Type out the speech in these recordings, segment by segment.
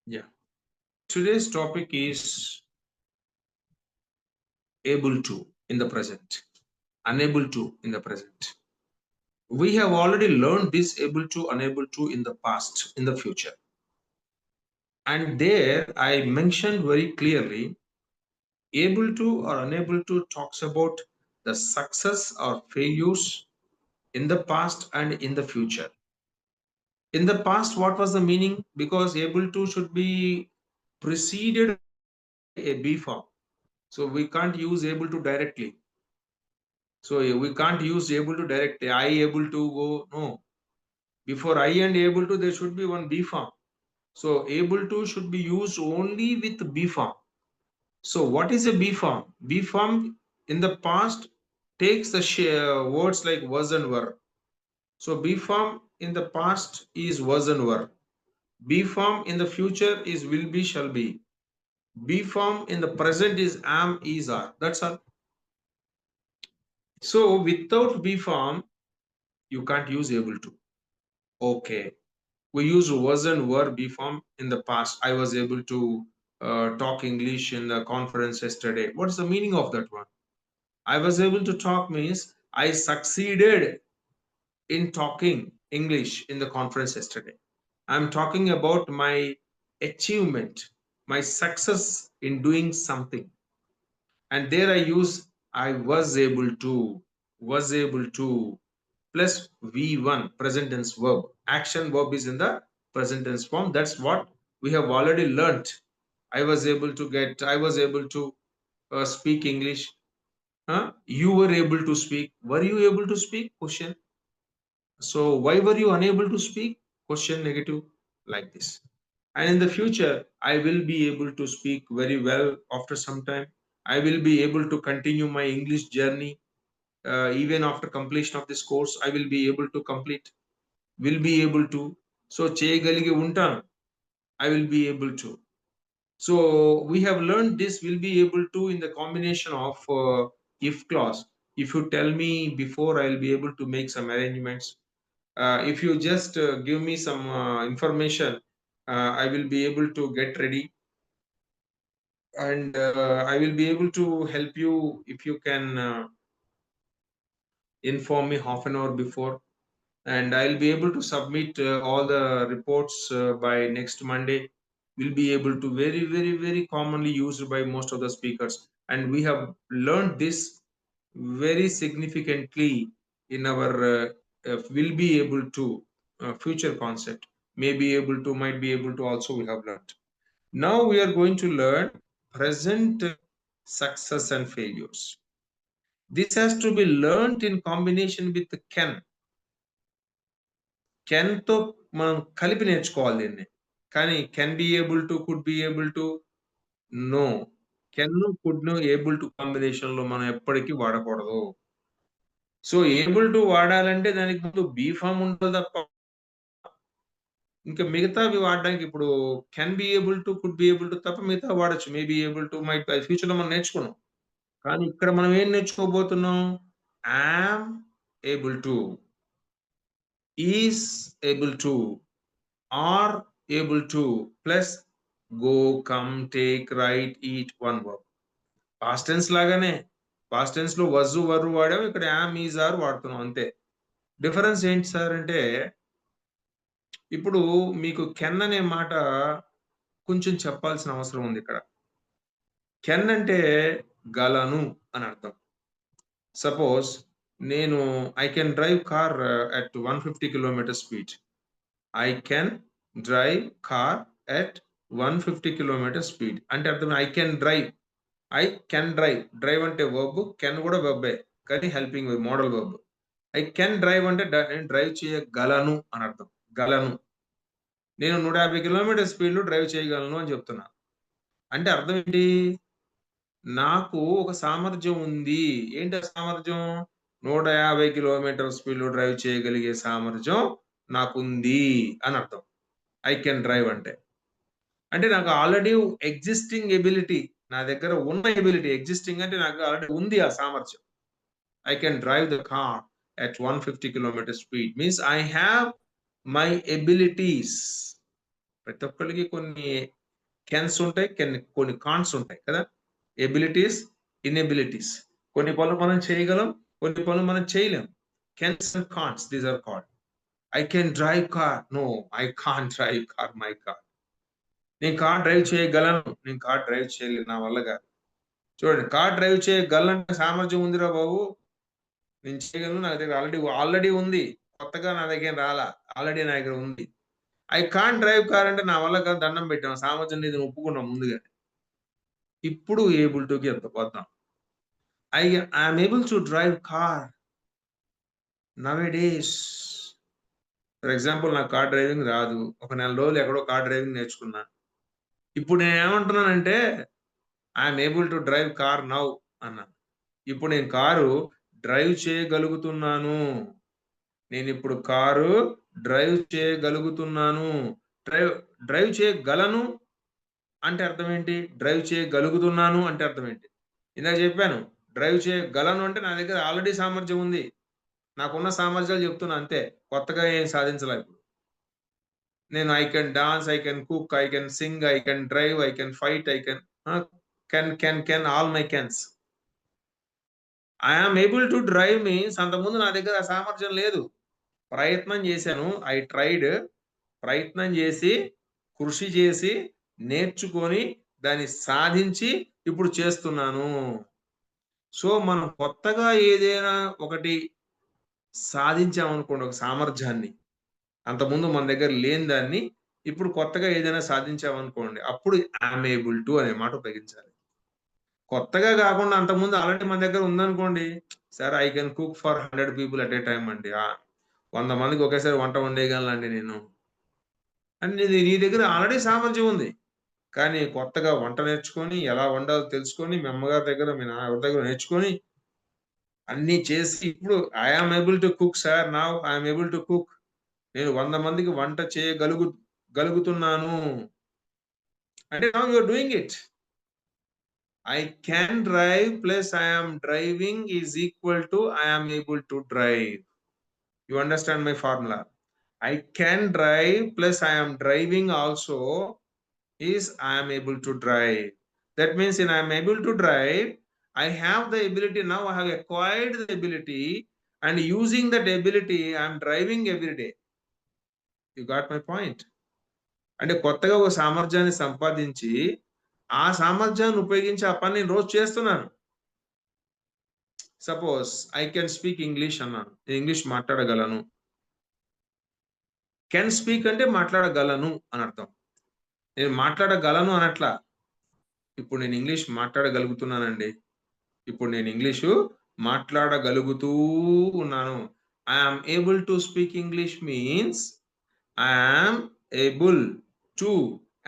Yeah. Today's topic is able to in the present, unable to in the present. We have already learned this able to, unable to in the past, in the future. And there I mentioned very clearly able to or unable to talks about the success or failures in the past and in the future. In the past, what was the meaning? Because able to should be preceded a B form. So we can't use able to directly. So we can't use able to directly. I able to go. No. Before I and able to, there should be one B form. So able to should be used only with B form. So what is a B form? B form in the past takes the words like was and were. So B form in the past is was and were. B form in the future is will be, shall be. B form in the present is am, is, are. That's all. So without B form, you can't use able to. Okay. We used was and were B form in the past. I was able to talk English in the conference yesterday. What's the meaning of that one? I was able to talk means I succeeded in talking English in the conference yesterday. I'm talking about my achievement, my success in doing something. And there I use I was able to plus V1 present tense verb. Action verb is in the present tense form. That's what we have already learnt. I was able to speak English. Huh? You were able to speak. Were you able to speak? Question. So why were you unable to speak? Question negative, like this. And in the future, I will be able to speak very well after some time. I will be able to continue my English journey. Even after completion of this course, I will be able to complete. Will be able to. So చేయగలిగి ఉంటాను. I will be able to. So we have learned this will be able to in the combination of if clause. If you tell me before, I'll be able to make some arrangements. If you just give me some information, I will be able to get ready, and I will be able to help you if you can inform me half an hour before, and I'll be able to submit all the reports by next Monday. Will be able to very commonly used by most of the speakers, and we have learned this very significantly in our will be able to future concept. May be able to, might be able to, also we have learned. Now we are going to learn present success and failures. This has to be learned in combination with the can తో మనం కలిపి నేర్చుకోవాలి దీన్ని. కానీ can be able to, could be able to, no. Can, కుడ్‌ను able to కాంబినేషన్‌లో మనం ఎప్పటికీ వాడకూడదు. సో ఏబుల్ టు వాడాలంటే దానికి ముందు బీ ఫార్మ్ ఉండాలి తప్ప ఇంకా మిగతావి వాడడానికి ఇప్పుడు can be able to, could be able to తప్ప మిగతావి వాడొచ్చు. May be able to, might be ఫ్యూచర్‌లో మనం నేర్చుకున్నాం. కానీ ఇక్కడ మనం ఏం నేర్చుకోబోతున్నాం? Am able to, is able to, are able to plus go, come, take, write, eat, one verb. Past tense లాగానే. పాస్ట్ టెన్స్ లో వజ్, వర్ వాడాం. ఇక్కడ యామ్, ఈజ్, ఆర్ వాడుతున్నాం అంతే. డిఫరెన్స్ ఏంటి సార్ అంటే, ఇప్పుడు మీకు కెన్ అనే మాట కొంచెం చెప్పాల్సిన అవసరం ఉంది ఇక్కడ. కెన్ అంటే గలను అని అర్థం. సపోజ్ నేను I can drive car at 150 kilometre speed. I can drive car at 150 kilometre speed అంటే అర్థం I can drive. I can drive. Drive అంటే వర్బ్, కెన్ కూడా వెబ్బే కానీ helping modal verb. I can drive అంటే నేను డ్రైవ్ చేయగలను అని అర్థం. గలను. నేను 150 కిలోమీటర్ స్పీడ్ లో డ్రైవ్ చేయగలను అని చెప్తున్నా. అంటే అర్థం ఏంటి? నాకు ఒక సామర్థ్యం ఉంది. ఏంటి ఆ సామర్థ్యం? 150 కిలోమీటర్ స్పీడ్ లో డ్రైవ్ చేయగలిగే సామర్థ్యం నాకుంది అని అర్థం. ఐ కెన్ డ్రైవ్ అంటే. అంటే నాకు ఆల్రెడీ ఎగ్జిస్టింగ్ ఎబిలిటీ, నా దగ్గర ఉన్న ఎబిలిటీ, ఎగ్జిస్టింగ్ అంటే నాకు ఆల్రెడీ ఉంది ఆ సామర్థ్యం. I can drive the car at 150 kilometer speed means I have my abilities. ప్రతి ఒక్కళ్ళకి కొన్ని కెన్స్ ఉంటాయి. కొన్ని కాన్స్ ఉంటాయి కదా! Abilities, inabilities. కొన్ని పనులు మనం చేయగలం. కొన్ని పనులు మనం చేయలేం. Cans and can'ts these are called. I can drive car. No, I can't drive car. My god. నేను కార్ డ్రైవ్ చేయగలను. నేను కార్ డ్రైవ్ చేయలేను. నా వల్ల కాదు. చూడండి, కార్ డ్రైవ్ చేయగలనంటే సామర్థ్యం ఉందిరా బాబు. నేను చేయగలను. నా దగ్గర ఆల్రెడీ ఉంది. కొత్తగా నా దగ్గర రాలా. ఆల్రెడీ నా దగ్గర ఉంది. ఐ కాంట్ డ్రైవ్ కార్ అంటే నా వల్ల కాదు, దండం పెట్టాం. సామర్థ్యం లేదని ఒప్పుకున్నాం ముందుగానే. ఇప్పుడు ఏబుల్ టుకి వద్దాం. I am able to drive car nowadays. For example, నాకు కార్ డ్రైవింగ్ రాదు. ఒక నెల రోజులు ఎక్కడో కార్ డ్రైవింగ్ నేర్చుకున్నా. ఇప్పుడు నేనేమంటున్నానంటే I'm able to drive car now అన్నాను. ఇప్పుడు నేను కారు డ్రైవ్ చేయగలుగుతున్నాను. నేనిప్పుడు కారు డ్రైవ్ చేయగలుగుతున్నాను. డ్రైవ్ డ్రైవ్ చేయగలను అంటే అర్థం ఏంటి? డ్రైవ్ చేయగలుగుతున్నాను అంటే అర్థం ఏంటి? ఇందాక చెప్పాను. డ్రైవ్ చేయగలను అంటే నా దగ్గర ఆల్రెడీ సామర్థ్యం ఉంది. నాకున్న సామర్థ్యాలు చెప్తున్నా అంతే. కొత్తగా ఏం సాధించలా ఇప్పుడు. నేను I can dance, I can cook, I can sing, I can drive, I can fight, I can all my cans. I am able to drive means అంతకుముందు నా దగ్గర ఆ సామర్థ్యం లేదు. ప్రయత్నం చేశాను. I tried. ప్రయత్నం చేసి, కృషి చేసి, నేర్చుకొని, దాన్ని సాధించి ఇప్పుడు చేస్తున్నాను. సో, మనం కొత్తగా ఏదైనా ఒకటి సాధించామనుకోండి, ఒక సామర్థ్యాన్ని. అంతకుముందు మన దగ్గర లేని దాన్ని ఇప్పుడు కొత్తగా ఏదైనా సాధించామనుకోండి, అప్పుడు ఐయామ్ ఏబుల్ టు అనే మాట ఉపయోగించాలి. కొత్తగా గాకుండా అంతకుముందు ఆల్రెడీ మన దగ్గర ఉందనుకోండి, sir I can cook for 100 people at a time అండి. 100 మందికి ఒకేసారి వంట వండేయగలనండి నేను. అంటే నీ దగ్గర ఆల్రెడీ సామర్థ్యం ఉంది. కానీ కొత్తగా వంట నేర్చుకొని, ఎలా వండాలో తెలుసుకొని, మీ అమ్మగారి దగ్గర, మీ ఎవరి దగ్గర నేర్చుకొని, అన్నీ చేసి ఇప్పుడు I am able to cook sir. Now I am able to cook. నేను 100 మందికి వంట గలుగుతున్నాను. అంటే now you are doing it. I can drive plus I am driving is equal to I am able to drive. You understand my formula? I can drive plus I am driving also is I am able to drive. That means in I am able to drive, I have the ability now. I have acquired the ability, and using that ability, I am driving every day. You got my point? అంటే కొత్తగా ఒక సామర్థ్యాన్ని సంపాదించి, ఆ సామర్థ్యాన్ని ఉపయోగించి ఆ పని నేను రోజు చేస్తున్నాను. Suppose I can speak English అన్నాను. నేను ఇంగ్లీష్ మాట్లాడగలను. కెన్ స్పీక్ అంటే మాట్లాడగలను అని అర్థం. నేను మాట్లాడగలను అనట్లా. ఇప్పుడు నేను ఇంగ్లీష్ మాట్లాడగలుగుతున్నానండి. ఇప్పుడు నేను ఇంగ్లీషు మాట్లాడగలుగుతూ ఉన్నాను. I am able to speak English means I am able to.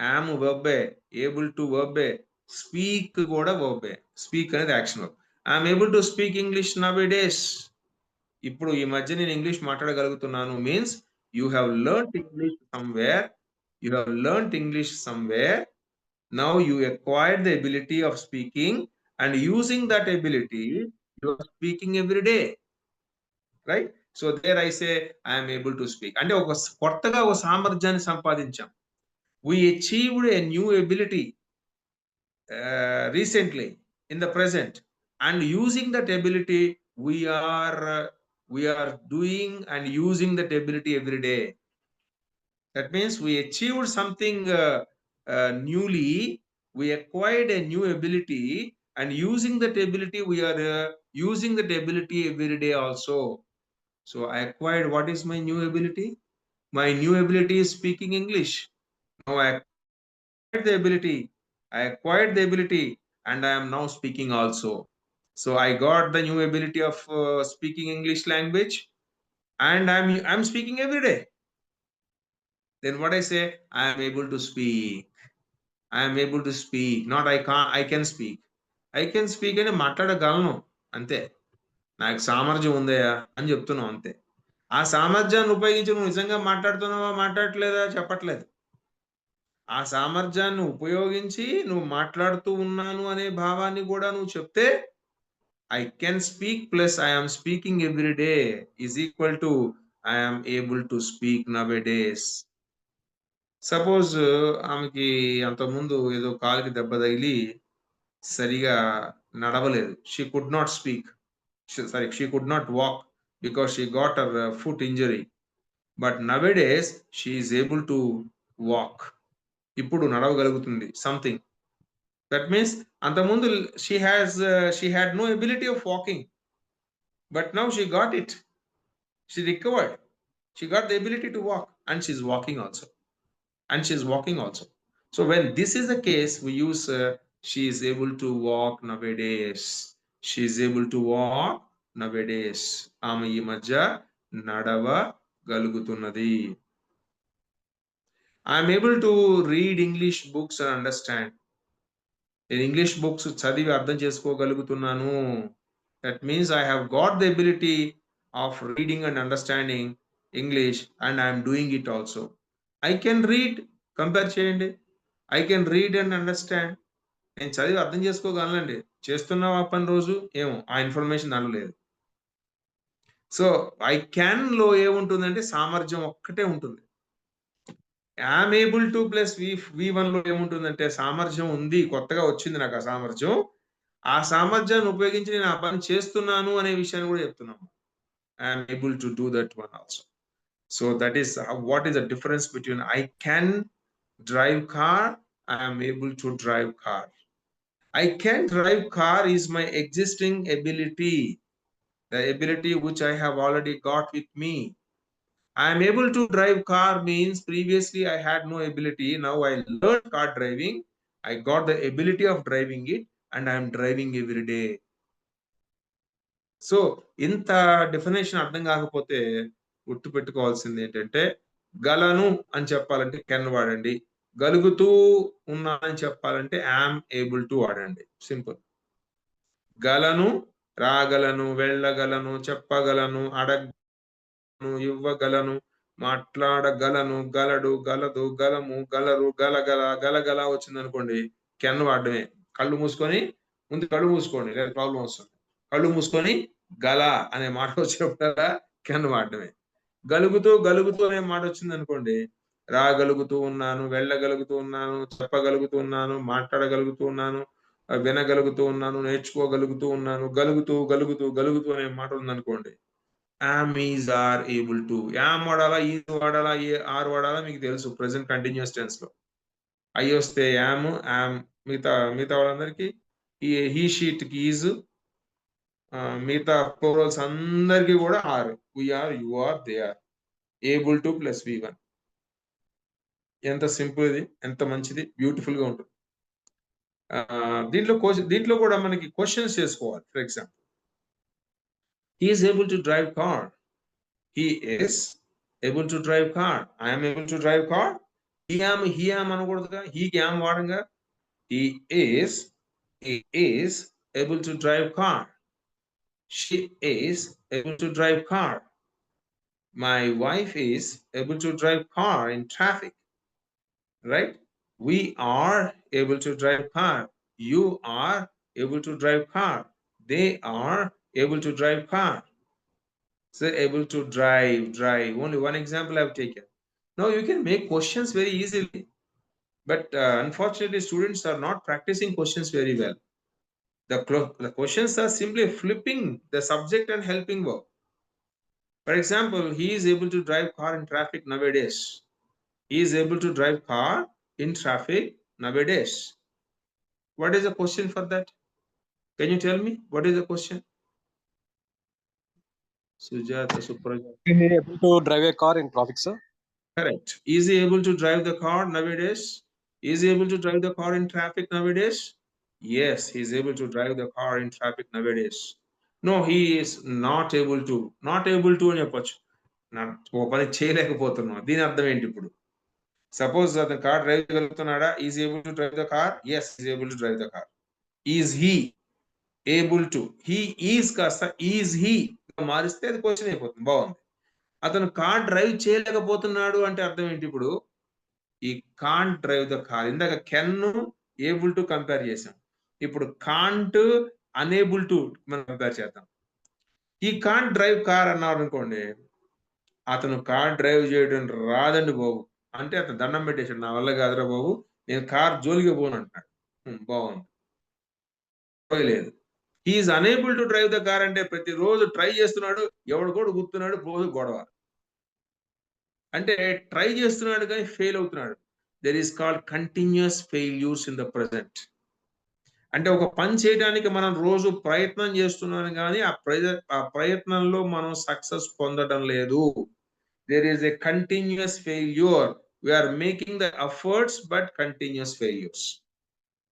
Am వర్బే. ఏబుల్ టు వర్బే. స్పీక్ కూడా వర్బే. స్పీక్ అనేది action verb. I am able to speak English nowadays. ఇప్పుడు ఈ మధ్య నేను ఇంగ్లీష్ మాట్లాడగలుగుతున్నాను means you have learned English somewhere. You have learned English somewhere. Now you acquired the ability of speaking, and using that ability, you are speaking every day, right? So there I say I am able to speak. అంటే కొత్తగా ఒక సామర్థ్యాన్ని సంపాదించాం. We achieved a new ability recently in the present, and using that ability, we are doing and using that ability every day. That means we achieved something newly. We acquired a new ability, and using that ability, we are using that ability every day also. So I acquired, what is my new ability? My new ability is speaking English. Now I acquired the ability. I acquired the ability, and I am now speaking also. So I got the new ability of speaking English language, and I'm speaking every day. Then what I say? I am able to speak. I am able to speak. Not I can't. I can speak. I can speak అని మాట్లాడగలను అంతే. నాకు సామర్థ్యం ఉందయ్యా అని చెప్తున్నావు అంతే. ఆ సామర్థ్యాన్ని ఉపయోగించి నువ్వు నిజంగా మాట్లాడుతున్నావా, మాట్లాడట్లేదా చెప్పట్లేదు. ఆ సామర్థ్యాన్ని ఉపయోగించి నువ్వు మాట్లాడుతూ ఉన్నాను అనే భావాన్ని కూడా నువ్వు చెప్తే I can speak plus I am speaking every day is equal to I am able to speak nowadays. Suppose ఆమెకి అంతకుముందు ఏదో కాలుకి దెబ్బ తగిలి సరిగా నడవలేదు. She could not speak. She could not walk because she got her foot injury. But nowadays she is able to walk. ఇప్పుడు నడవగలుగుతుంది సంథింగ్. దట్ మీన్స్ అంతకుముందు she had no ability of walking. But now she got it. She recovered. She got the ability to walk and she's walking also. And she's walking also. So when this is the case, we use she is able to walk nowadays. She is able to walk nowadays. ఆమె ఈ మధ్య నడవగలుగుతున్నది. I am able to read English books and understand. నేను English books చదివి అర్థం చేసుకోగలుగుతున్నాను. That means I have got the ability of reading and understanding English and I am doing it also. I can read, compare చేయండి. I can read and understand. నేను చదివి అర్థం చేసుకోగలనండి. చేస్తున్నావా పని రోజు? ఏమో ఆ ఇన్ఫర్మేషన్ దాంట్లో లేదు. సో ఐ క్యాన్ లో ఏముంటుందంటే సామర్థ్యం ఒక్కటే ఉంటుంది. Yam able to plus V1 లో ఏముంటుందంటే సామర్థ్యం ఉంది. కొత్తగా వచ్చింది నాకు ఆ సామర్థ్యం. ఆ సామర్థ్యాన్ని ఉపయోగించి నేను ఆ పని చేస్తున్నాను అనే విషయాన్ని కూడా చెప్తున్నాము. I am able to do that one also. So that is what is the difference between I can drive car, I am able to drive car. I can drive car is my existing ability, the ability which I have already got with me. I am able to drive car means previously I had no ability. Now I learned car driving. I got the ability of driving it and I am driving every day. So ఇంత definition అర్థం కాకపోతే గుర్తు పెట్టుకోవాల్సింది ఏంటంటే గలను అని చెప్పాలంటే can వాడండి. గలుగుతూ ఉన్నానని చెప్పాలంటే యామ్ ఏబుల్ టు వాడండి. సింపుల్. గలను, రాగలను, వెళ్ళగలను, చెప్పగలను, అడగను, ఇవ్వగలను, మాట్లాడగలను, గలడు, గలదు, గలము, గలరు, గలగల, గలగల వచ్చింది అనుకోండి కెన్ వాడమే. కళ్ళు మూసుకొని ముందు కళ్ళు మూసుకోండి లేదా ప్రాబ్లం వస్తుంది. కళ్ళు మూసుకొని గల అనే మాట వచ్చినప్పుడల్లా కెన్ వాడమే. గలుగుతూ గలుగుతూ అనే మాట వచ్చింది అనుకోండి రాగలుగుతూ ఉన్నాను, వెళ్ళగలుగుతూ ఉన్నాను, చెప్పగలుగుతూ ఉన్నాను, మాట్లాడగలుగుతూ ఉన్నాను, వినగలుగుతూ ఉన్నాను, నేర్చుకోగలుగుతూ ఉన్నాను. గలుగుతూ గలుగుతూ గలుగుతూ అనే మాట ఉందనుకోండి am is are able to. am వాడాలా, is వాడాలా, ఆర్ వాడాలా మీకు తెలుసు ప్రెసెంట్ కంటిన్యూస్ టెన్స్ లో. ఐ వస్తే am, మిగతా మిగతా వాళ్ళందరికీ హీ షీట్ కి ఈజ్, మిగతా ప్లూరల్స్ అందరికీ కూడా are. We are, you are, they are. Able to plus V1. ఎంత సింపుల్ ఇది, ఎంత మంచిది, బ్యూటిఫుల్ గా ఉంటుంది. దీంట్లో కూడా మనకి క్వశ్చన్స్ చేసుకోవాలి. For example he is able to drive car. He is able to drive car. I am able to drive car. He am అనకూడదుగా. he am వాడంగా. he is able to drive car. She is able to drive car. My wife is able to drive car in traffic. Right? We are able to drive car. You are able to drive car. They are able to drive car. So able to drive. Only one example I've taken. Now you can make questions very easily. But unfortunately, students are not practicing questions very well. The questions are simply flipping the subject and helping verb. For example, he is able to drive car in traffic nowadays. He is able to drive car in traffic nowadays. What is the question for that? Can you tell me what is the question? Sujata, Suprajat. Is he able to drive a car in traffic, sir? Correct. Is he able to drive the car nowadays? Is he able to drive the car in traffic nowadays? Yes, he is able to drive the car in traffic nowadays. No, he is not able to. Not able to అని చెప్పొచ్చు. ఓ పని చేయలేకపోతున్నాం. దీని అర్థం ఏంటి ఇప్పుడు? Suppose అతను car drive చేయగలుగుతున్నాడా? Is able to drive the car? Yes, is able to drive the car. Is he able to? He is కాస్త ఈజ్ హీ మారిస్తే అది క్వశ్చన్ అయిపోతుంది. బాగుంది. అతను కార్ డ్రైవ్ చేయలేకపోతున్నాడు అంటే అర్థం ఏంటి ఇప్పుడు? ఈ కాంట్ డ్రైవ్ ద కార్. ఇందాక కెన్ ఏబుల్ టు కంపేర్ చేసాం. ఇప్పుడు కాంట్ అనేబుల్ టు మనం కంపేర్ చేద్దాం. ఈ కాంట్ డ్రైవ్ కార్ అన్నారు అనుకోండి, అతను కార్ డ్రైవ్ చేయడం రాదండి బాబు. అంటే అతను దండం పెట్టేసాడు. నా వల్ల కాదురా బాబు. నేను కార్ జోలికి పోను అంటున్నాడు. బాగుంది. లేదు. హి is unable to drive the car అంటే ప్రతిరోజు ట్రై చేస్తున్నాడు. ఎవడికోడు గుర్తున్నాడు. రోజు గొడవ. అంటే ట్రై చేస్తున్నాడు కానీ ఫెయిల్ అవుతున్నాడు. There is called continuous failures in the present. అంటే ఒక పని చేయడానికి మనం రోజు ప్రయత్నం చేస్తున్నాను గానీ ఆ ప్రయత్నంలో మనం సక్సెస్ పొందడం లేదు. There is a continuous failure. We are making the efforts but continuous failures.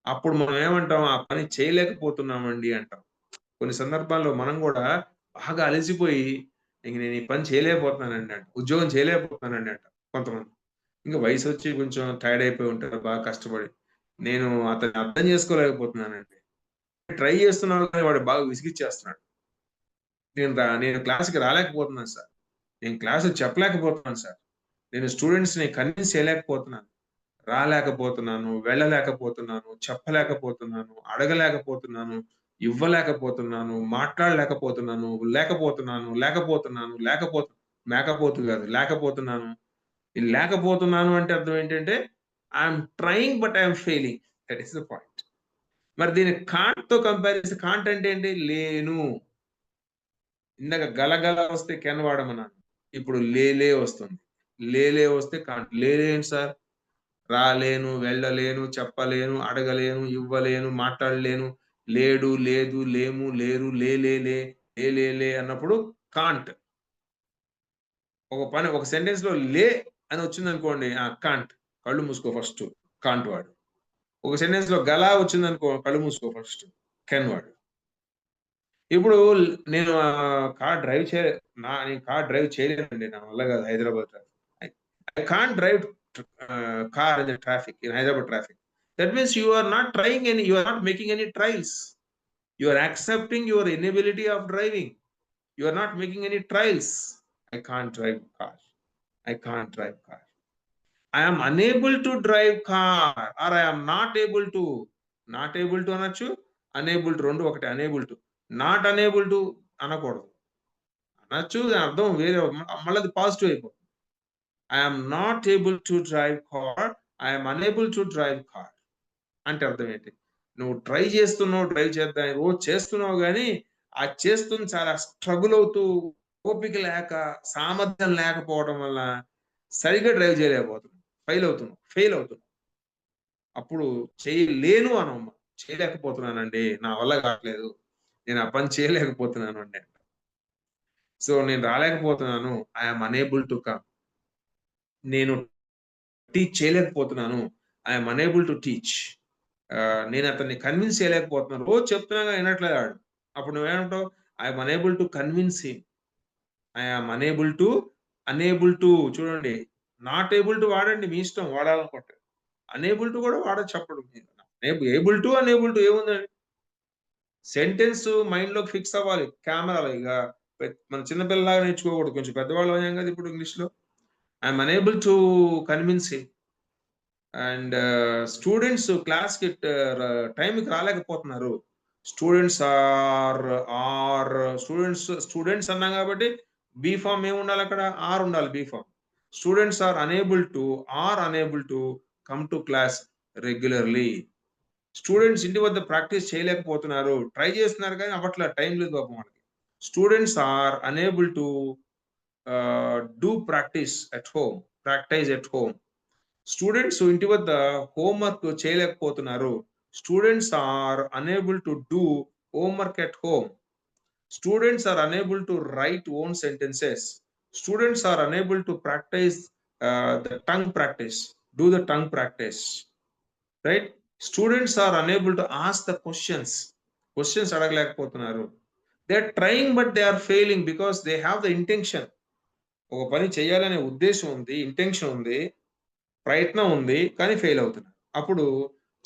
అప్పుడు మనం ఏమంటాం? ఆ పని చేయలేకపోతున్నామండి అంటాం. కొన్ని సందర్భాల్లో మనం గూడా బాగా అలసిపోయి ఇంక నేను ఈ పని చేయలేకపోతున్నానండి అంటాం. ఉద్యోగం చేయలేకపోతున్నానండి అంటాం కొంతమంది. ఇంక వయసొచ్చి కొంచెం టైర్డ్ అయిపోయి ఉంటారు బాగా కష్టపడి. నేను అతన్ని అర్థం చేసుకోలేకపోతున్నానండి. ట్రై చేస్తున్నాను కానీ వాడు బాగా విసిగిచ్చేస్తున్నాడు. నేను క్లాస్‌కి రాలేకపోతున్నాను సార్. నేను క్లాస్ చెప్పలేకపోతున్నాను సార్. నేను స్టూడెంట్స్‌ని కన్విన్స్ చేయలేకపోతున్నాను. రాలేకపోతున్నాను, వెళ్ళలేకపోతున్నాను, చెప్పలేకపోతున్నాను, అడగలేకపోతున్నాను, ఇవ్వలేకపోతున్నాను, మాట్లాడలేకపోతున్నాను, మేకపోతు కాదు లేకపోతున్నాను. ఈ లేకపోతున్నాను అంటే అర్థం ఏంటంటే I'm trying but I'm failing. That is the point. మరి దీన్ని కాంట్‌తో కంపేర్ చేస్తే కాంట్ అంటే ఏంటి? లేను. ఇందాక గలగల వస్తే కెన్ వాడమన్నాను. ఇప్పుడు లేలే వస్తుంది. లేలే వస్తే కాంట్. లేలే ఏంటి సార్? రాలేను, వెళ్ళలేను, చెప్పలేను, అడగలేను, ఇవ్వలేను, మాట్లాడలేను, లేడు, లేదు, లేము, లేరు, లేలేలే, లేలేలే అన్నప్పుడు కాంట్. ఒక సెంటెన్స్‌లో లే అని వచ్చిందనుకోండి. కాంట్. కళ్ళు మూసుకో ఫస్ట్. కాంట్ వాడు. ఒక సెంటెన్స్‌లో గలా వచ్చిందనుకో కళ్ళు మూసుకో ఫస్ట్. కెన్ వాడు. ఇప్పుడు నేను కార్ డ్రైవ్ నేను కార్ డ్రైవ్ చేయలేనండి. నా వల్ల కాదు Hyderabad traffic. I I can't drive car in the traffic in Hyderabad traffic. That means you are not making any trials. You are accepting your inability of driving. You are not making any trials. I can't drive car. I can't drive car. I am unable to drive car or I am not able to. Not able to అనొచ్చు. Unable to రెండు ఒకటే unable to. Not unable to అనకూడదు. అనొచ్చు దాని అర్థం వేరే మళ్ళీ అది పాజిటివ్ అయిపోతుంది. I am not able to drive car. I am unable to drive car. అంటే అర్థం ఏంటి? నువ్వు ట్రై చేస్తున్నావు, డ్రైవ్ చేద్దామని రోజు చేస్తున్నావు గానీ, ఆ చేస్తుంది చాలా స్ట్రగుల్ అవుతూ, ఓపిక లేక, సామర్థ్యం లేకపోవడం వల్ల సరిగ్గా డ్రైవ్ చేయలేకపోతున్నావు. ఫెయిల్ అవుతున్నావు. అప్పుడు చేయలేను అనమ్మా. చేయలేకపోతున్నానండి. నా వల్ల కావట్లేదు. నేను ఆ పని చేయలేకపోతున్నాను అంటే. సో, నేను రాలేకపోతున్నాను. I am unable to come. నేను టీచ్ చేయలేకపోతున్నాను. I am unable to teach. నేను అతన్ని కన్విన్స్ చేయలేకపోతున్నాను. రోజు చెప్తున్నా గాని వినట్లేదు ఆడు. అప్పుడు నువ్వేమంటావు? I am unable to convince him. I am unable to చూడండి. నాట్ ఏబుల్ టు వాడండి మీ ఇష్టం వాడాలనుకుంటే. అనేబుల్ టు కూడా వాడొచ్చు అప్పుడు. ఏబుల్ టు, అనేబుల్ టు ఏముందండి? సెంటెన్స్ మైండ్‌లోకి ఫిక్స్ అవ్వాలి. కెమెరాలో ఇగ మన చిన్న పిల్లలాగా నేర్చుకోకూడదు. కొంచెం పెద్దవాళ్ళం అయ్యాం కదా! ఇప్పుడు ఇంగ్లీష్‌లో. I am unable to convince him. And students క్లాస్‌కి టైంకి రాలేకపోతున్నారు. స్టూడెంట్స్ స్టూడెంట్స్ అన్నాం కాబట్టి బీ ఫార్మ్ ఏముండాలక్కడ? ఉండాలి be form. Students are unable to come to class regularly. Students ఇంటి వద్ద ప్రాక్టీస్ చేయలేకపోతున్నారు. ట్రై చేస్తున్నారు కానీ అవ్వట్ల. టైం లేదు పాపం వాళ్ళకి. Students are unable to do practice at home. Students ఇంటి వద్ద హోంవర్క్ చేయలేకపోతున్నారు. Students are unable to do homework at home. Students are unable to write own sentences. Students are unable to practice the tongue practice. Do the tongue practice. Right? Students are unable to ask the questions. Questions అడగలేకపోతున్నారు. They are trying but they are failing because they have the intention. ఒక పని చేయాలనే ఉద్దేశ్యం ఉంది. Intention ఉంది. ప్రయత్నం ఉంది. కానీ ఫెయిల్ అవుతున్నారు. అప్పుడు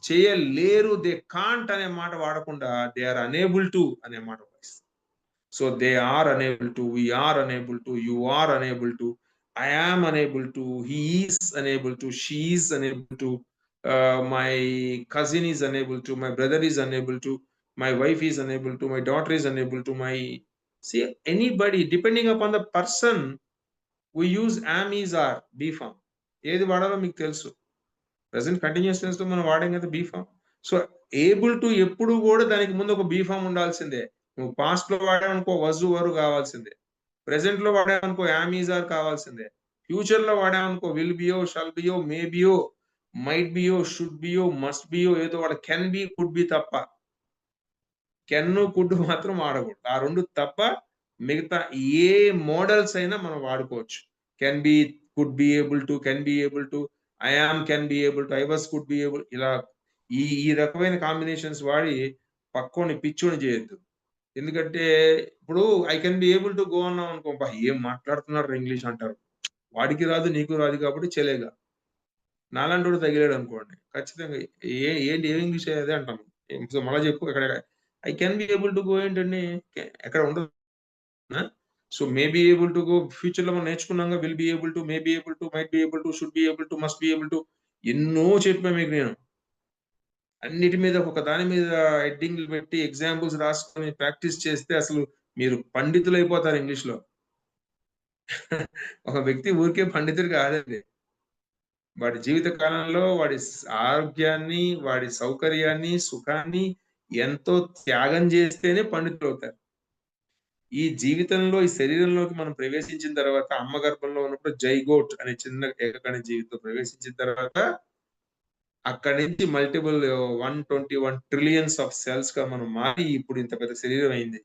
చేయలేరు, దే కాంట్ అనే మాట వాడకుండా దే ఆర్ అనేబుల్ టు అనే మాట వాడిస్తాం. So they are unable to, we are unable to, you are unable to, I am unable to, he is unable to, she is unable to, my cousin is unable to, my brother is unable to, my wife is unable to, my daughter is unable to, anybody depending upon the person we use am, is, are, be form. ఏది వాడాలో మీకు తెలుసు. Present continuous టెన్స్‌లో మనం వాడాం కదా! Be form. So, able to ఎప్పుడు గూడా దానికి ముందు ఒక బీ ఫార్మ్ ఉండాల్సిందే. నువ్వు పాస్ట్‌లో వాడావనుకో వజ్, వరు కావాల్సిందే. ప్రెజెంట్‌లో వాడావనుకో యామ్, ఈజ్, ఆర్ కావాల్సిందే. ఫ్యూచర్‌లో వాడావనుకో విల్ బియో, షల్ బియో, మే బియో, మైట్ బియో, షుడ్ బియో, మస్ట్ బియో ఏదో వాడు కెన్ బి, కుడ్ బి తప్ప. కెన్ను, కుడ్ మాత్రం వాడకూడదు. ఆ 2 తప్ప మిగతా ఏ మోడల్స్ అయినా మనం వాడుకోవచ్చు. Can be, could be able to, can be able to, I yam can be able to, I was could be able ఇలా ఈ రకమైన కాంబినేషన్స్ వాడి పక్కోడిని పిచ్చోడిని చేయొద్దు. ఎందుకంటే ఇప్పుడు I can be able to go అన్నాం అనుకో, అబ్బా! ఏం మాట్లాడుతున్నాడురా ఇంగ్లీష్ అంటారు. వాడికి రాదు, నీకు రాదు కాబట్టి చెలేగా. నాలాంటోడు తగిలాడనుకోండి. ఖచ్చితంగా ఏంటి ఏం ఇంగ్లీష్ అదే అంటాను. సో, మళ్ళా చెప్పు ఎక్కడ I can be able to go ఏంటండి? ఎక్కడ ఉండదు. ఆ! So, may be able to go ఫ్యూచర్‌లో మనం నేర్చుకున్నాంగా will be able to, may be able to, might be able to, should be able to, must be able to ఎన్నో చెప్పా మీకు నేను. అన్నిటి మీద ఒక దాని మీద హెడ్డింగ్‌లు పెట్టి ఎగ్జాంపుల్స్ రాసుకొని ప్రాక్టీస్ చేస్తే అసలు మీరు పండితులైపోతారు ఇంగ్లీష్‌లో. ఒక వ్యక్తి ఊరికే పండితుడు కాదండి. వాడి జీవిత కాలంలో వాడి ఆరోగ్యాన్ని, వాడి సౌకర్యాన్ని, సుఖాన్ని ఎంతో త్యాగం చేస్తేనే పండితులవుతారు. ఈ జీవితంలో, ఈ శరీరంలోకి మనం ప్రవేశించిన తర్వాత అమ్మ గర్భంలో ఉన్నప్పుడు జైగోట్ అనే చిన్న ఏకకణ జీవితో ప్రవేశించిన తర్వాత అక్కడి నుంచి మల్టిపుల్ 121 ట్రిలియన్స్ ఆఫ్ సెల్స్‌గా మనం మారి ఇప్పుడు ఇంత పెద్ద శరీరం అయింది.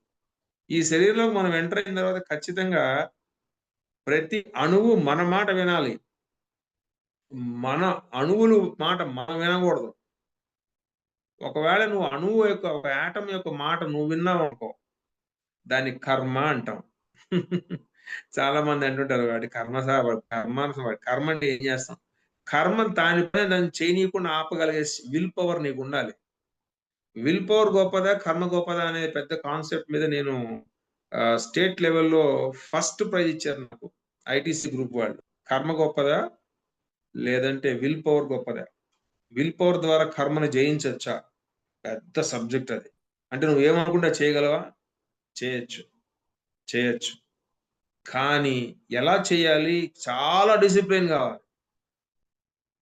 ఈ శరీరంలోకి మనం ఎంటర్ అయిన తర్వాత ఖచ్చితంగా ప్రతి అణువు మన మాట వినాలి. మన అణువులు మాట మనం వినకూడదు. ఒకవేళ నువ్వు అణువు యొక్క ఒక యాటమ్ యొక్క మాట నువ్వు విన్నావనుకో, దాన్ని కర్మ అంటాం. చాలా మంది అంటుంటారు వాడి కర్మ వాడి కర్మ వాడి కర్మ అంటే ఏం చేస్తాం? కర్మ దాని పని దాన్ని చేయనీయకుండా ఆపగలిగే విల్ పవర్ నీకుండాలి. విల్ పవర్ గొప్పదా? కర్మ గొప్పదా? అనే పెద్ద కాన్సెప్ట్ మీద నేను స్టేట్ లెవెల్‌లో ఫస్ట్ ప్రైజ్ ఇచ్చారు నాకు. ఐటీసీ గ్రూప్ వాళ్ళు. కర్మ గొప్పదా? లేదంటే విల్ పవర్ గొప్పదా? విల్ పవర్ ద్వారా కర్మని జయించొచ్చా? పెద్ద సబ్జెక్ట్ అది. అంటే నువ్వేమనుకుంటే అది చేయగలవా? చేయొచ్చు. చేయొచ్చు. కానీ ఎలా చేయాలి? చాలా డిసిప్లిన్ గావాలి.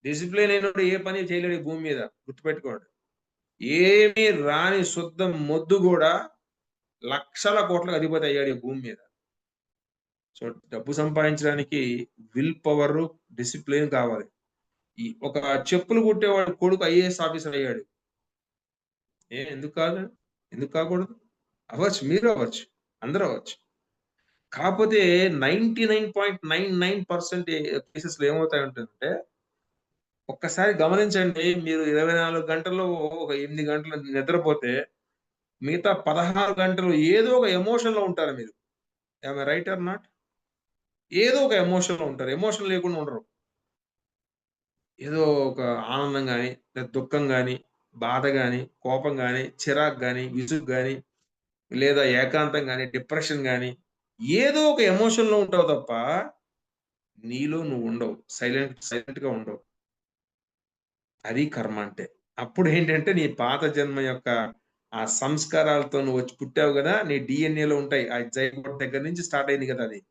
డిసిప్లిన్ లేనోడు ఏ పని చేయలేడు ఈ భూమి మీద. గుర్తుపెట్టుకోండి. ఏమీ రాని శుద్ధ మొద్దు గూడా లక్షల కోట్లకు అధిపతి అయ్యాడు ఈ భూమి మీద. సో, డబ్బు సంపాదించడానికి విల్ పవరు, డిసిప్లిన్ కావాలి. ఈ ఒక చెప్పులు కుట్టేవాడి కొడుకు ఐఏఎస్ ఆఫీసర్ అయ్యాడు. ఎందుకు కాదు? ఎందుకు కాకూడదు? అవ్వచ్చు. మీరు అవ్వచ్చు. అందరూ అవ్వచ్చు. కాపోతే 99.99% కేసెస్‌లో ఏమవుతాయంటంటే, ఒక్కసారి గమనించండి మీరు 24 గంటల్లో ఒక 8 గంటలు నిద్రపోతే, మిగతా 16 గంటలు ఏదో ఒక ఎమోషన్‌లో ఉంటారు మీరు. Am I right are not? ఏదో ఒక ఎమోషన్‌లో ఉంటారు. ఎమోషన్ లేకుండా ఉండరు. ఏదో ఒక ఆనందం గాని, లేదా దుఃఖం గాని, బాధ గాని, కోపం గాని, చిరాకు గాని, విసుగు గాని, లేదా ఏకాంతం గాని, డిప్రెషన్ గాని, ఏదో ఒక ఎమోషన్‌లో ఉంటావు తప్ప, నీలో నువ్వుండవు. సైలెంట్‌గా ఉండవు. అది కర్మ అంటే. అప్పుడేంటంటే నీ పాత జన్మ యొక్క ఆ సంస్కారాలతో నువ్వొచ్చి పుట్టావు గదా! నీ డీఎన్ఏలో ఉంటాయి. ఆ జైగోట్ దగ్గర నుంచి స్టార్ట్ అయింది కదా అది.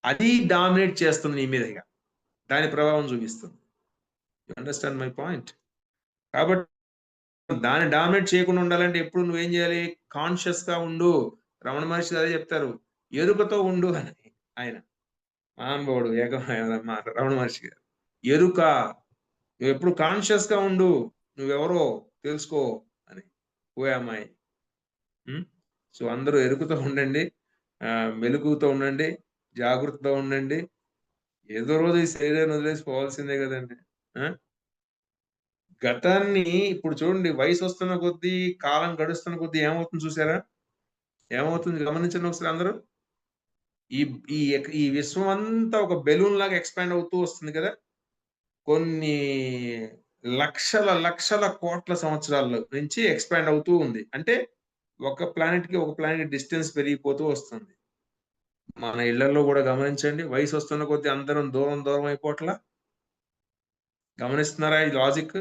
అది డామినేట్ చేస్తుంది నీ మీద ఇగ. దాని ప్రభావం చూపిస్తుంది. You understand my point? కాబట్టి దాన్ని డామినేట్ చేయకుండా ఉండాలంటే ఎప్పుడు నువ్వేం జేయాలి? కాన్షియస్‌గా ఉండు. రమణ మహర్షి అదే చెప్తారు. ఎరుకతో ఉండు అని ఆయన. మహానుభావుడు రమణ మహర్షి గారు. ఎరుక. నువ్వెప్పుడు కాన్షియస్‌గా ఉండు. నువ్వెవరో తెలుసుకో అని. Who am I? హ్మ్. సో, అందరూ ఎరుకుతో ఉండండి. మెలుకువతో ఉండండి. జాగృతతో ఉండండి. ఏదో రోజు ఈ శరీరాన్ని వదిలేసి పోవాల్సిందే గదండీ! ఆ! గతాన్ని ఇప్పుడు చూడండి వయసొస్తున్న కొద్దీ, కాలం గడుస్తున్న కొద్దీ ఏమవుతుంది చూసారా? ఏమవుతుంది గమనించండి ఒకసారి అందరూ. ఈ ఈ విశ్వం అంతా ఒక బెలూన్‌లాగా ఎక్స్‌పాండ్ అవుతూ వస్తుంది కదా! కొన్ని లక్షల కోట్ల సంవత్సరాల్లో నుంచి ఎక్స్‌పాండ్ అవుతూ ఉంది. అంటే ఒక ప్లానెట్ డిస్టెన్స్ పెరిగిపోతూ వస్తుంది. మన ఇళ్ళల్లో గూడా గమనించండి. వయసొస్తున్న కొద్దీ అందరం దూరం అయిపోవట్లా? గమనిస్తున్నారా ఈ లాజిక్?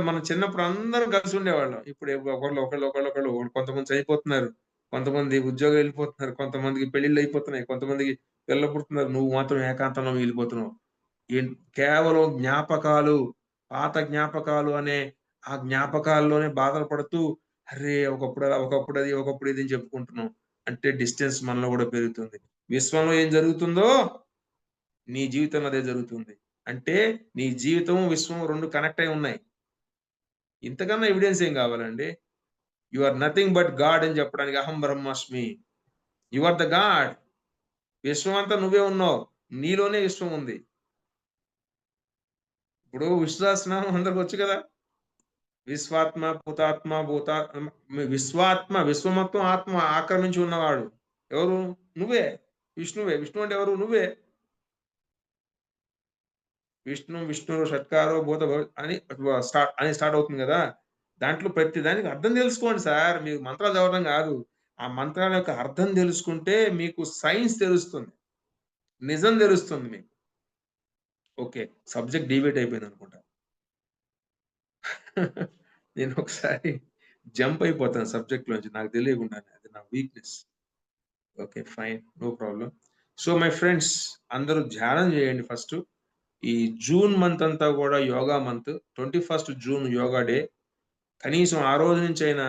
మన చిన్నప్పుడు అందరం కలిసి ఉండేవాళ్ళం. ఇప్పుడు ఒకళ్ళు కొంతమంది చనిపోతున్నారు. కొంతమంది ఉద్యోగాలు వెళ్ళిపోతున్నారు. కొంతమందికి పెళ్ళిళ్ళు అయిపోతున్నాయి. కొంతమందికి పిల్లలు పుడుతున్నారు. నువ్వు మాత్రం ఏకాంతంలో మిగిలిపోతున్నావు. కేవలం జ్ఞాపకాలు, పాత జ్ఞాపకాలు అనే ఆ జ్ఞాపకాల్లోనే బాధలు పడుతూ, అర్రే! ఒకప్పుడు అది, ఒకప్పుడు ఇది అని చెప్పుకుంటున్నాం. అంటే డిస్టెన్స్ మనలో గూడా పెరుగుతుంది. విశ్వంలో ఏం జరుగుతుందో నీ జీవితంలో అదే జరుగుతుంది. అంటే నీ జీవితం, విశ్వం 2 కనెక్ట్ అయి ఉన్నాయి. ఇంతకన్నా ఎవిడెన్స్ ఏం గావాలండి? You are nothing but God అని చెప్పడానికి అహం బ్రహ్మాస్మి. You are the god. విశ్వం అంతా నువ్వే ఉన్నావు. నీలోనే విశ్వం ఉంది. ఇప్పుడు విష్ణు సహస్రనామం అందరికొచ్చు కదా! విశ్వాత్మ, భూతాత్మ, విశ్వం మొత్తం ఆత్మ ఆక్రమించి ఉన్నవాడు. ఎవరు? నువ్వే. విష్ణువే. విష్ణువు అంటే ఎవరు? నువ్వే. విష్ణురు షట్కారో భూత అని స్టార్ట్ అవుతుంది గదా! దాంట్లో ప్రతి దానికి అర్థం తెలుసుకోండి సార్. మీరు మంత్రాలు చదవడం గాదు. ఆ మంత్రాల యొక్క అర్థం తెలుసుకుంటే మీకు సైన్స్ తెలుస్తుంది. నిజం తెలుస్తుంది మీకు. ఓకే. సబ్జెక్ట్ డీవియేట్ అయిపోయిందనుకుంటా. నేను ఒకసారి జంప్ అయిపోతాను సబ్జెక్ట్‌లోంచి నాకు తెలియకుండానే. అది నా వీక్‌నెస్. Okay. Fine. No problem. So, my friends అందరూ ధ్యానం చేయండి ఫస్టు. ఈ జూన్ మంత్ అంతా గూడా yoga month. 21 June yoga day. కనీసం ఆ రోజు నుంచైనా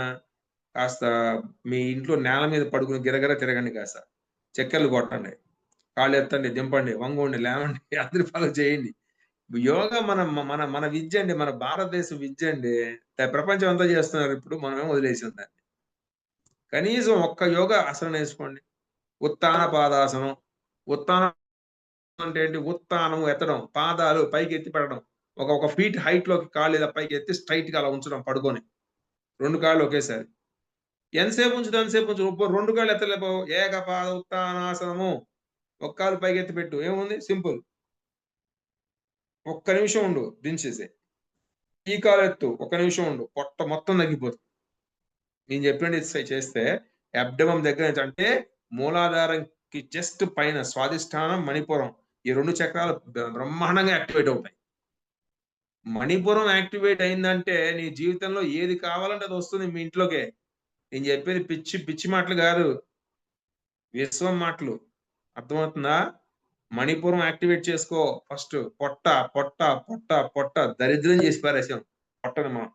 కాస్త మీ ఇంట్లో నేల మీద పడుకొని గిరగిర తిరగండి కాస్త. చక్కర్లు కొట్టండి. కాళ్ళెత్తండి, దింపండి, వంగోండి, లేవండి, అందరి ఫాలో చేయండి. యోగా మన మన మన విద్య అండి. మన భారతదేశ విద్య అండి. ప్రపంచం అంతా చేస్తున్నారు ఇప్పుడు. మనమేమో వదిలేసాం దాన్ని. కనీసం ఒక్క యోగా ఆసనం నేర్చుకోండి. ఉత్తాన పాదాసనం. ఉత్తానం అంటే ఏంటి? ఉత్తానం ఎత్తడం. పాదాలు పైకి ఎత్తి పెట్టడం. ఒక ఒక ఫీట్ హైట్‌లోకి కాళ్ళు ఇలా పైకి ఎత్తి స్ట్రెయిట్‌గా అలా ఉంచడం పడుకొని. 2 కాళ్ళు ఒకేసారి. ఎంతసేపు ఉంచుతావు అంతసేపు ఉంచు. 2 కాళ్ళు ఎత్తలేకపోయావు. ఏకపాద ఉత్తానాసనము. ఒక కాలు పైకెత్తి పెట్టు. ఏముంది? సింపుల్. ఒక్క నిమిషం ఉండు. దించేసేయి. ఈ కాలెత్తు. ఒక్క నిమిషం ఉండు. పొట్ట మొత్తం తగ్గిపోతుంది. నేను చెప్పినట్టు చేస్తే అబ్డమన్ దగ్గర నుంచి అంటే మూలాధారంకి జస్ట్ పైన స్వాదిష్టానం, మణిపురం ఈ 2 చక్రాలు బ్రహ్మాండంగా యాక్టివేట్ అవుతాయి. మణిపురం యాక్టివేట్ అయిందంటే నీ జీవితంలో ఏది కావాలంటే అది వస్తుంది మీ ఇంట్లోకే. నేను చెప్పేది పిచ్చి పిచ్చి మాటలు గాదు. విశ్వం మాటలు. అర్థమవుతుందా? మణిపురం యాక్టివేట్ చేసుకో ఫస్ట్. పొట్ట, పొట్ట, పొట్ట, పొట్ట దరిద్రం చేసి పారేసాం పొట్టని మనం.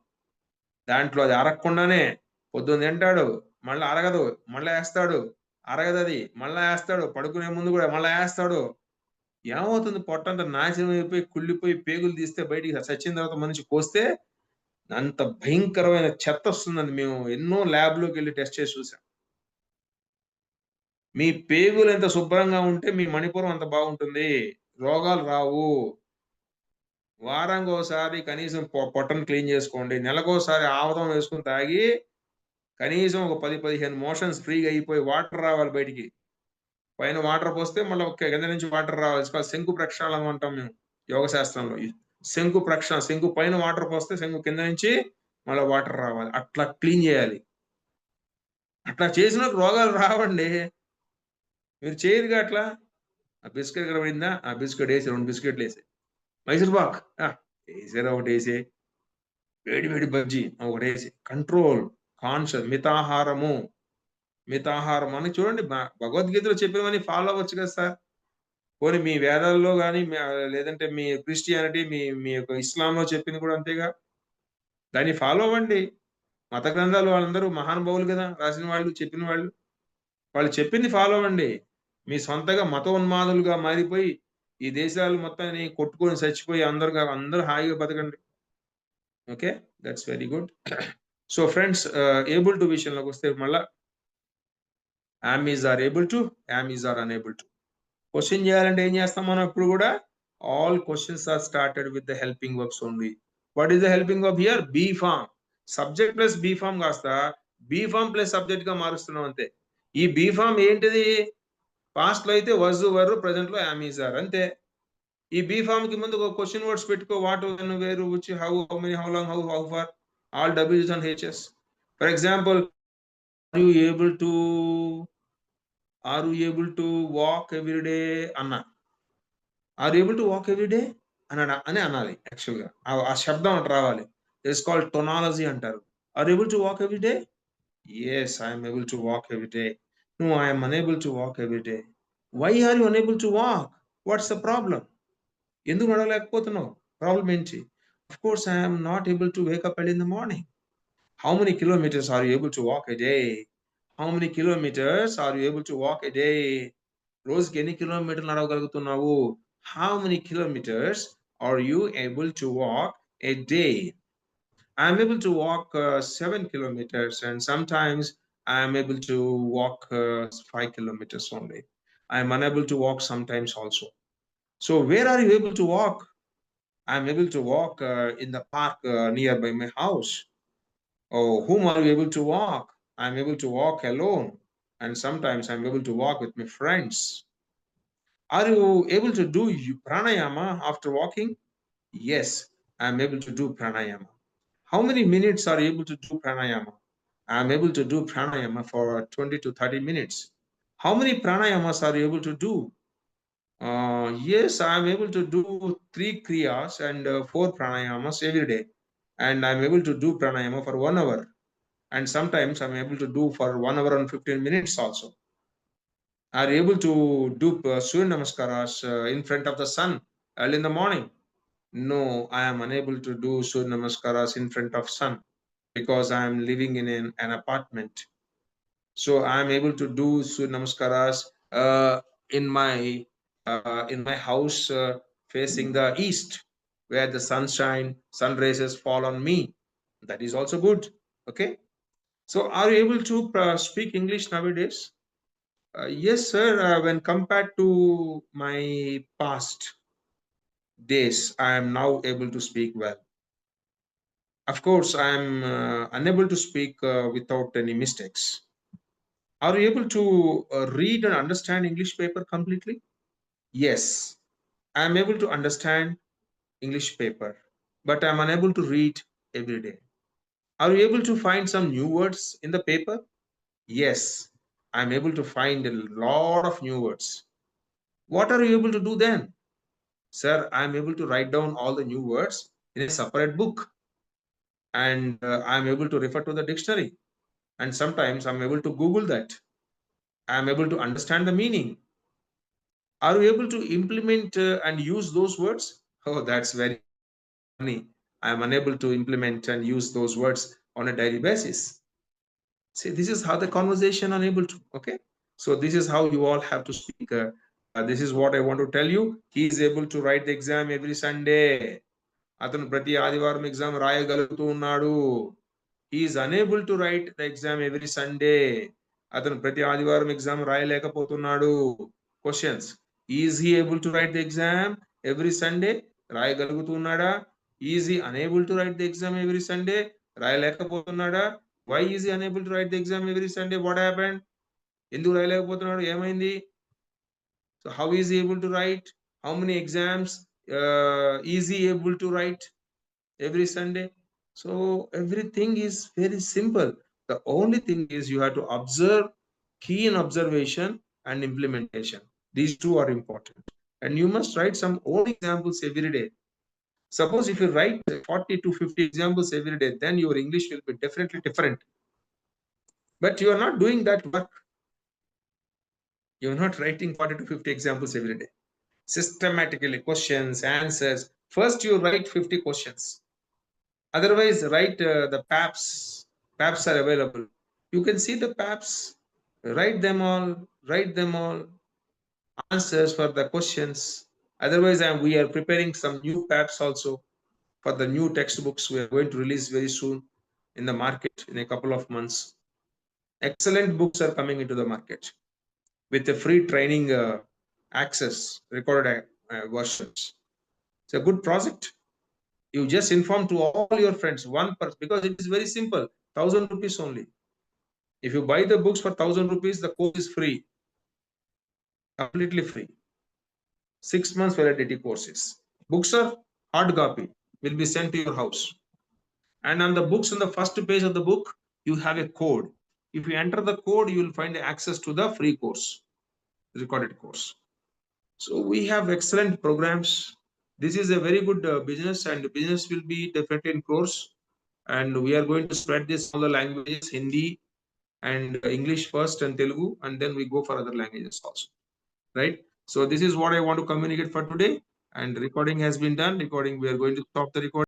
దాంట్లో అది అరగకుండానే పొద్దున్న తింటాడు. మళ్ళా అరగదు. మళ్ళా ఏస్తాడు. అరగదది. మళ్ళా ఏస్తాడు. పడుకునే ముందు గూడా మళ్ళా ఏస్తాడు. ఏమవుతుంది పొట్టంతా నాశనం అయిపోయి, కుళ్ళిపోయి, పేగులు తీస్తే బయటికి చచ్చిన తర్వాత మనిషి కోస్తే అంత భయంకరమైన చెత్తొస్తుందండి. మేము ఎన్నో ల్యాబ్‌లోకెళ్ళి టెస్ట్ చేసి చూసాం. మీ పేగులు ఎంత శుభ్రంగా ఉంటే మీ మణిపురం అంత బాగుంటుంది. రోగాలు రావు. వారానికోసారి కనీసం పొట్టను క్లీన్ చేసుకోండి. నెలకోసారి ఆముదం వేసుకొని తాగి కనీసం ఒక 10, 15 మోషన్స్ ఫ్రీగా అయిపోయి వాటర్ రావాలి బయటికి. పైన వాటర్ పోస్తే మళ్ళా కింద నుంచి వాటర్ రావాలి. శంకు ప్రక్షాళనం అంటాం మేము యోగ శాస్త్రంలో. శంకు పైన వాటర్ పోస్తే శంకు కింద నుంచి మళ్ళా వాటర్ రావాలి. అట్లా క్లీన్ చేయాలి. అట్లా చేసినప్పుడు రోగాలు రావండి. మీరు చేయరుగా అట్లా. ఆ బిస్కెట్ కనబడిందా? ఆ బిస్కెట్ ఏసి 2 బిస్కెట్‌లేసేయి. మైసూర్ పాక్ ఏసారా ఒకటేసేయి. వేడి వేడి బజ్జీ ఒకటేసి. కంట్రోల్, మితాహారము. మితాహారం అని చూడండి భగవద్గీతలో చెప్పినవన్నీ ఫాలో అవ్వచ్చు కదా సార్. పోనీ మీ వేదాల్లో గాని, లేదంటే మీ క్రిస్టియానిటీ, మీ మీ యొక్క ఇస్లాంలో చెప్పింది కూడా అంతేగా. దాన్ని ఫాలో అవ్వండి. మత గ్రంథాలు వాళ్ళందరూ మహానుభావులు గదా! రాసిన వాళ్ళు, చెప్పిన వాళ్ళు. వాళ్ళు చెప్పింది ఫాలో అవ్వండి. మీ సొంతగా మత ఉన్మాదులుగా మారిపోయి, ఈ దేశాలు మొత్తాన్ని కొట్టుకొని చచ్చిపోయి అందరూ హాయిగా బతకండి. Okay. That's very good. So friends able to విషయంలోకొస్తే మళ్ళా able to, unable to. Question చేయాలంటే ఏం చేస్తాం మనం ఎప్పుడు గూడా? All questions are started with the helping verbs only. What is the helping verb here? Be form. Subject plus be form కాస్త be form plus సబ్జెక్ట్‌గా మారుస్తున్నాం అంతే. ఈ బీ ఫార్మ్ ఏంటిది? పాస్ట్‌లో అయితే వాస్, వర్, ప్రెజెంట్‌లో ఆర్ అంతే. ఈ బీ ఫార్మ్‌కి ముందు ఒక క్వెషన్ వర్డ్స్ పెట్టుకో. What, when, where, which, how, how many, how long, how far. All డబ్ల్యూస్ and Hs. For example are you able to walk every day అన్నా. Are you able to walk every day అని అనాలి యాక్చువల్‌గా. ఆ శబ్దం అటు రావాలి. ఇట్స్ కాల్డ్ టోనాలజీ అంటారు. Are you able to walk every day? Yes, I am able to walk every day. No, I am unable to walk every day. Why are you unable to walk? What's the problem? ఎందుకు నడవలేకపోతున్నావు? Problem ఏంటి? Of course, I am not able to wake up early in the morning. How many kilometers are you able to walk a day? How many kilometers are you able to walk a day? రోజుకి ఎన్ని కిలోమీటర్లు నడవగలుగుతున్నావు? How many kilometers are you able to walk a day? I'm able to walk 7 kilometers, and sometimes I'm able to walk 5 kilometers only. I'm unable to walk sometimes also. So where are you able to walk? I'm able to walk in the park nearby my house. Oh, whom are you able to walk? I'm able to walk alone, and sometimes I'm able to walk with my friends. Are you able to do pranayama after walking? Yes, I'm able to do pranayama. How many minutes are you able to do pranayama? I'm able to do pranayama for 20 to 30 minutes. How many pranayamas are you able to do? Yes, I'm able to do 3 kriyas and 4 pranayamas every day. And I'm able to do pranayama for 1 hour. And sometimes I'm able to do for 1 hour and 15 minutes also. Are you able to do Surya Namaskaras in front of the sun early in the morning? No, I am unable to do Surya Namaskaras in front of sun because I am living in an apartment. So I am able to do Surya Namaskaras in my house facing the east, where the sunshine, sun rays fall on me. That is also good. Okay. So are you able to speak English nowadays? Yes, sir. When compared to my past days, I am now able to speak well. Of course, I am unable to speak without any mistakes. Are you able to read and understand English paper completely? Yes, I am able to understand English paper, but I am unable to read every day. Are you able to find some new words in the paper? Yes, I am able to find a lot of new words. What are you able to do then? Sir, I am able to write down all the new words in a separate book, and I am able to refer to the dictionary, and sometimes I'm able to Google that. I am able to understand the meaning. Are you able to implement and use those words? Oh, that's very funny. I am unable to implement and use those words on a daily basis. See, this is how the conversation unable to. Okay, so this is how you all have to speak. This is what I want to tell you. He is able to write the exam every Sunday. అతను ప్రతి ఆదివారం exam రాయగలుగుతూ ఉన్నాడు. He is unable to write the exam every Sunday. అతను ప్రతి ఆదివారం exam రాయలేకపోతున్నాడు. Questions. Is he able to write the exam every Sunday? రాయగలుగుతున్నాడా? Is he unable to write the exam every Sunday? రాయలేకపోతున్నాడా? Why is he unable to write the exam every Sunday? What happened? ఎందుకు రాయలేకపోతున్నాడు? ఏమైంది? So how is he able to write? How many exams is he able to write every Sunday? So everything is very simple. The only thing is you have to observe, keen observation and implementation. These two are important. And you must write some own examples every day. Suppose if you write 40 to 50 examples every day, then your English will be definitely different. But you are not doing that work. You are not writing 40 to 50 examples every day. Systematically, questions, answers. First, you write 50 questions. Otherwise, write the PAPs. PAPs are available. You can see the PAPs. Write them all. Write them all. Answers for the questions. Otherwise, we are preparing some new PAPs also for the new textbooks we are going to release very soon in the market in a couple of months. Excellent books are coming into the market with a free training access, recorded versions. It's a good project. You just inform to all your friends, one person, because it is very simple, 1,000 rupees only. If you buy the books for 1,000 rupees, the course is free, completely free. 6 months validity courses. Books are hard copy, will be sent to your house. And on the books, on the first page of the book, you have a code. If you enter the code, you will find access to the free course, recorded course. So we have excellent programs. This is a very good business, and business will be definitely in course. And we are going to spread this all the languages, Hindi and English first and Telugu, and then we go for other languages also, right? So this is what I want to communicate for today. And recording has been done. We are going to stop the recording.